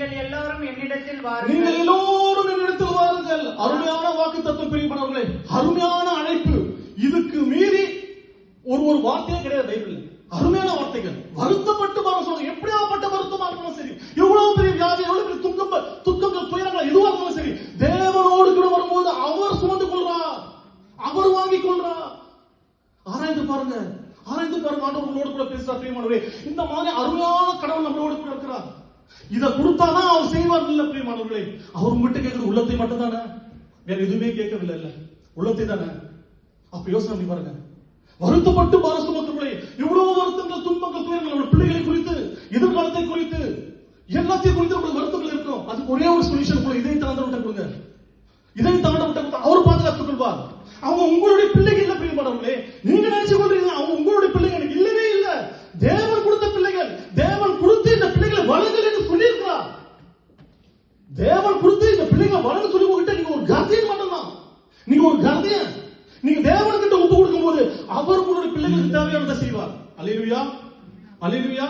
நீங்கள் எல்லோரும் என்னிடத்தில் வாருங்கள். நீங்கள் எல்லோரும் என்னிடத்தில் வாருங்கள். அருமையான வாக்குத்தத்தம் பிரியமானவர்களே, அருமையான அழைப்பு. இதுக்கு மீறி ஒரு வார்த்தையே கிடையாது பைபிள்ல. அருமையான வார்த்தைகள். வருத்தப்பட்டு வர சொல்லுங்க. எப்படியாப்பட்ட வருத்தமா இருந்தாலும் சரி, எவ்வளவு பெரிய வியாதி, எவ்வளவு பெரிய துக்கங்கள், துயரங்கள் எதுவாக இருந்தாலும் சரி, தேவனோடு கூட வரும்போது அவர் சுமந்து கொள்றார், அவர் வாங்கிக் கொள்றார். ஆராய்ந்து பாருங்க, ஆராய்ந்து பாருங்க. ஆண்டவர் உங்களோடு கூட பேசுறார் பிரியமானவரே. இந்த மாதிரி அருமையான கடவுள் நம்மளோடு கூட இருக்கிறார். இதை கொடுத்தாதான் அவர் செய்வார் இல்ல பிரியமானவர்களே. அவர் உங்ககிட்ட கேட்கிற உள்ளத்தை மட்டும் தானே, வேற எதுவுமே கேட்கவில்லை இல்ல, உள்ளத்தை தானே. அப்ப யோசனை பண்ணி பாருங்க. வருத்தப்பட்டு பார சுமக்கிறவர்களே, எவ்வளவு வருத்தங்கள், துன்பங்கள், துயரங்கள், நம்ம பிள்ளைகளை குறித்து, எதிர்காலத்தை குறித்து, எல்லாத்தையும் குறித்து உங்களுக்கு வருத்தங்கள் இருக்கும். அதுக்கு ஒரே ஒரு சொல்யூஷன் கூட, இதை தாண்ட விட்ட கொடுங்க. இதை தாண்ட விட்ட அவர் பாதுகாத்துக் கொள்வார். அவங்க உங்களுடைய பிள்ளைகள் இல்ல பிரியமானவர்களே. நீங்க நினைச்சு கொள்றீங்க அவங்க உங்களுடைய பிள்ளைகள். இல்லவே இல்ல. தேவன் கொடுத்த பிள்ளைகள். தேவன் கொடுத்து இந்த பிள்ளைகளை வளங்கள் என்று சொல்லியிருக்கிறார். தேவன் கொடுத்து இந்த பிள்ளைகளை வளர்ந்து சொல்லி உங்ககிட்ட நீங்க ஒரு கர்தியன் மட்டும்தான். நீங்க ஒரு கர்தியன். நீங்க தேவனுக்கிட்ட ஒப்பு கொடுக்கும் போது அவர் உங்களுடைய பிள்ளைகளுக்கு தேவையானதை செய்வார். அல்லேலூயா, அல்லேலூயா.